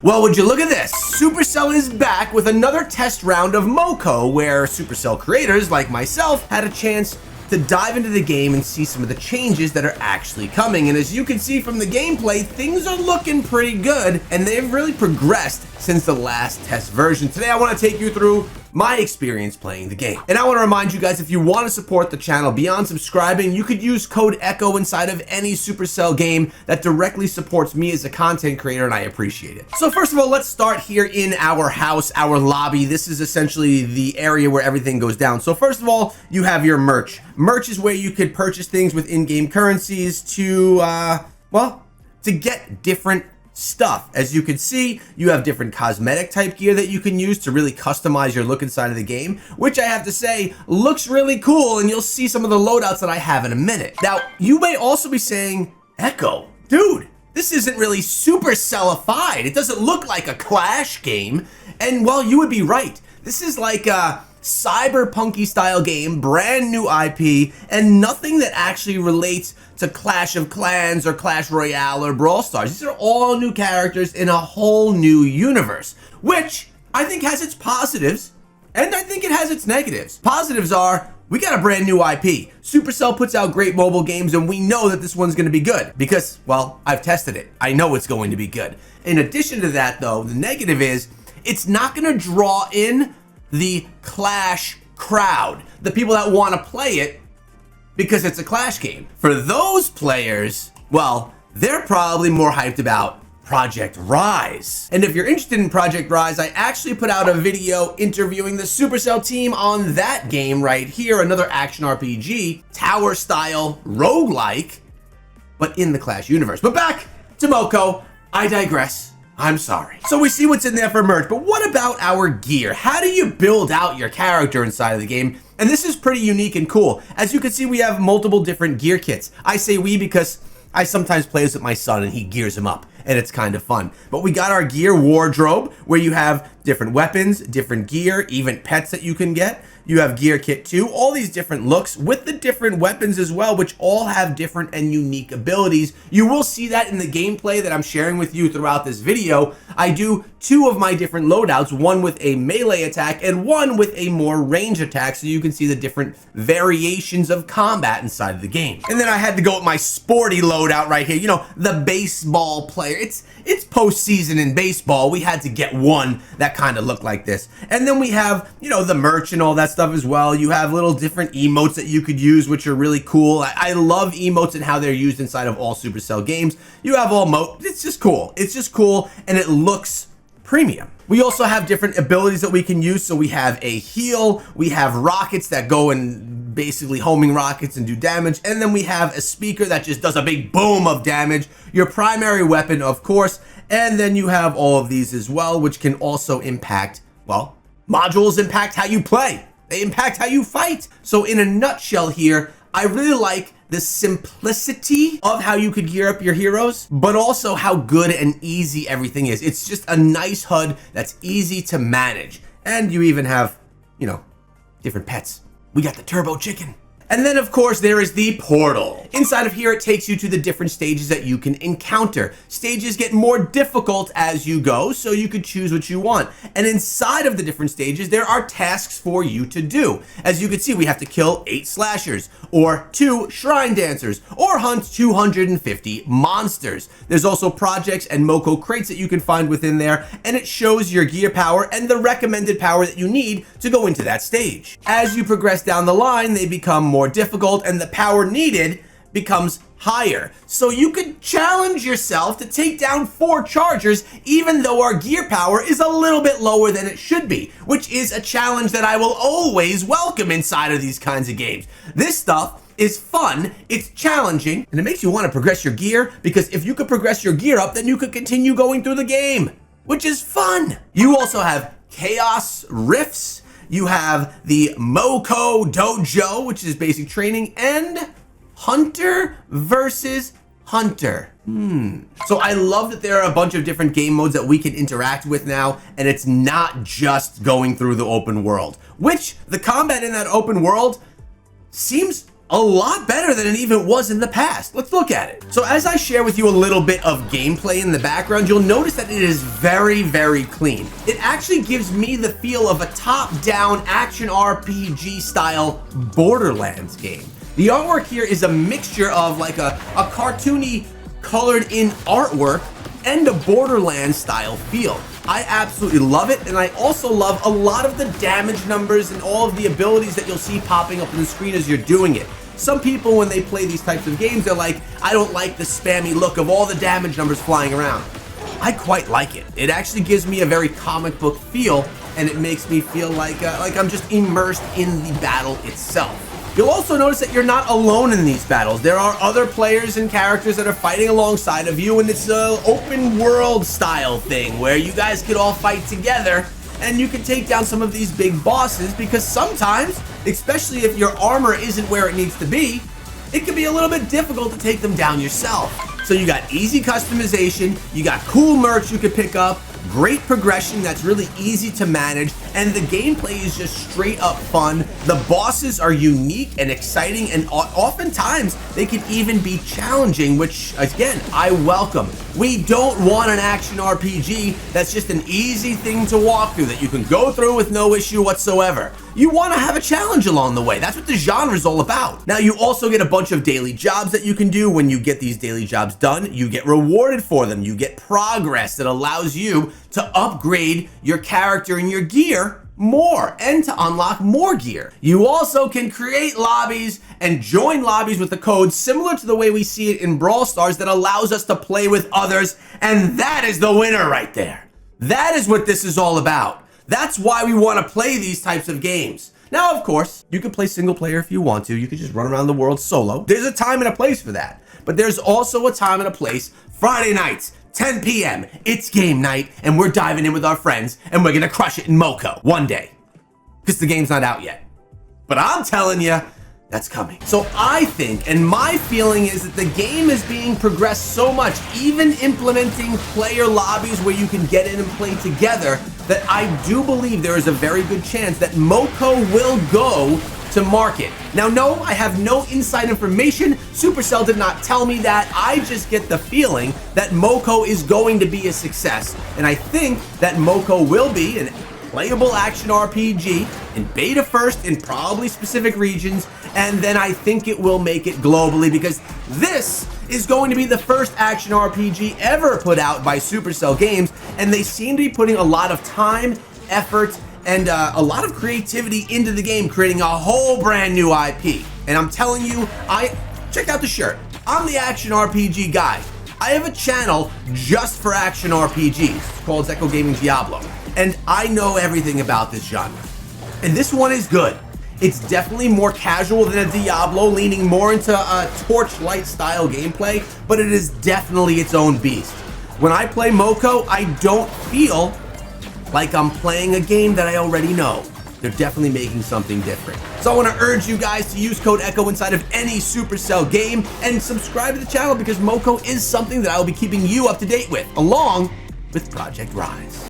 Well, would you look at this? Supercell is back with another test round of Moco, where Supercell creators like myself had a chance to dive into the game and see some of the changes that are actually coming. And as you can see from the gameplay, things are looking pretty good, and they've really progressed since the last test version. Today, I want to take you through my experience playing the game. And I want to remind you guys, if you want to support the channel beyond subscribing, you could use code ECHO inside of any Supercell game that directly supports me as a content creator, and I appreciate it. So first of all, let's start here in our house, our lobby. This is essentially the area where everything goes down. So first of all, you have your merch. Merch is where you could purchase things with in-game currencies to, well, to get different stuff. As you can see, you have different cosmetic type gear that you can use to really customize your look inside of the game, which I have to say looks really cool, and you'll see some of the loadouts that I have in a minute. Now, you may also be saying, Echo, dude, this isn't really Supercellified. It doesn't look like a Clash game. And well, you would be right. This is like a cyberpunky style game, brand new IP, and nothing that actually relates to Clash of Clans or Clash Royale or Brawl Stars. These are all new characters in a whole new universe, which I think has its positives, and I think it has its negatives. Positives are, we got a brand new IP. Supercell puts out great mobile games, and we know that this one's gonna be good because, well, I've tested it. I know it's going to be good. In addition to that though, the negative is, it's not gonna draw in the Clash crowd, the people that want to play it because it's a Clash game. For those players, well, they're probably more hyped about Project Rise. And if you're interested in Project Rise, I actually put out a video interviewing the Supercell team on that game right here, another action RPG, tower style, roguelike, but in the Clash universe. But back to Moco, I digress. I'm sorry. So we see what's in there for merch, but what about our gear? How do you build out your character inside of the game? And this is pretty unique and cool. As you can see, we have multiple different gear kits. I say we because I sometimes play this with my son and he gears them up, and it's kind of fun. But we got our gear wardrobe where you have different weapons, different gear, even pets that you can get. You have gear kit 2, all these different looks with the different weapons as well, which all have different and unique abilities. You will see that in the gameplay that I'm sharing with you throughout this video. I do 2 of my different loadouts, one with a melee attack and one with a more range attack, so you can see the different variations of combat inside of the game. And then I had to go with my sporty loadout right here, you know, the baseball player. It's postseason in baseball. We had to get one that kind of looked like this. And then we have, you know, the merch and all that stuff as well. You have little different emotes that you could use, which are really cool. I love emotes and how they're used inside of all Supercell games. You have all it's just cool. It's just cool, and it looks premium. We also have different abilities that we can use. So we have a heal, we have rockets that go and basically homing rockets and do damage, and then we have a speaker that just does a big boom of damage, your primary weapon, of course, and then you have all of these as well, which can also impact, well, modules impact how you play. They impact how you fight. So in a nutshell here, I really like the simplicity of how you could gear up your heroes, but also how good and easy everything is. It's just a nice HUD that's easy to manage. And you even have, you know, different pets. We got the turbo chicken. And then of course there is the portal. Inside of here it takes you to the different stages that you can encounter. Stages get more difficult as you go, so you could choose what you want. And inside of the different stages there are tasks for you to do. As you can see, we have to kill 8 slashers, or 2 shrine dancers, or hunt 250 monsters. There's also projects and Moco crates that you can find within there, and it shows your gear power and the recommended power that you need to go into that stage. As you progress down the line, they become more difficult and the power needed becomes higher. So you could challenge yourself to take down 4 chargers even though our gear power is a little bit lower than it should be, which is a challenge that I will always welcome inside of these kinds of games. This stuff is fun, it's challenging, and it makes you want to progress your gear, because if you could progress your gear up, then you could continue going through the game, which is fun. You also have chaos rifts. You have the Moco Dojo, which is basic training, and Hunter versus Hunter. So I love that there are a bunch of different game modes that we can interact with now, and it's not just going through the open world, which the combat in that open world seems a lot better than it even was in the past. Let's look at it. So as I share with you a little bit of gameplay in the background, you'll notice that it is very, very clean. It actually gives me the feel of a top-down action RPG style Borderlands game. The artwork here is a mixture of like a cartoony colored in artwork and a Borderlands style feel. I absolutely love it, and I also love a lot of the damage numbers and all of the abilities that you'll see popping up on the screen as you're doing it. Some people, when they play these types of games, they're like, I don't like the spammy look of all the damage numbers flying around. I quite like it. It actually gives me a very comic book feel, and it makes me feel like I'm just immersed in the battle itself. You'll also notice that you're not alone in these battles. There are other players and characters that are fighting alongside of you, and it's an open world style thing where you guys could all fight together and you can take down some of these big bosses, because sometimes, especially if your armor isn't where it needs to be, it can be a little bit difficult to take them down yourself. So you got easy customization, you got cool merch you could pick up, great progression that's really easy to manage, and the gameplay is just straight up fun. The bosses are unique and exciting, and oftentimes they can even be challenging, which again, I welcome. We don't want an action RPG that's just an easy thing to walk through that you can go through with no issue whatsoever. You want to have a challenge along the way. That's what the genre is all about. Now, you also get a bunch of daily jobs that you can do. When you get these daily jobs done, you get rewarded for them. You get progress that allows you to upgrade your character and your gear more and to unlock more gear. You also can create lobbies and join lobbies with a code similar to the way we see it in Brawl Stars that allows us to play with others, and that is the winner right there. That is what this is all about. That's why we want to play these types of games. Now, of course, you can play single player if you want to. You can just run around the world solo. There's a time and a place for that. But there's also a time and a place. Friday nights, 10 p.m. It's game night, and we're diving in with our friends, and we're gonna crush it in Moco one day. Because the game's not out yet. But I'm telling you, that's coming. So I think, and my feeling is that the game is being progressed so much, even implementing player lobbies where you can get in and play together, that I do believe there is a very good chance that Moco will go to market. Now, no, I have no inside information. Supercell did not tell me that. I just get the feeling that Moco is going to be a success. And I think that Moco will be an playable action RPG in beta first in probably specific regions, and then I think it will make it globally, because this is going to be the first action RPG ever put out by Supercell Games, and they seem to be putting a lot of time, effort, and a lot of creativity into the game, creating a whole brand new IP. And I'm telling you, check out the shirt. I'm the action RPG guy. I have a channel just for action RPGs. It's called Zecco Gaming Diablo. And I know everything about this genre. And this one is good. It's definitely more casual than a Diablo, leaning more into a Torchlight style gameplay, but it is definitely its own beast. When I play Moco, I don't feel like I'm playing a game that I already know. They're definitely making something different. So I want to urge you guys to use code ECHO inside of any Supercell game and subscribe to the channel, because Moco is something that I will be keeping you up to date with, along with Project Rise.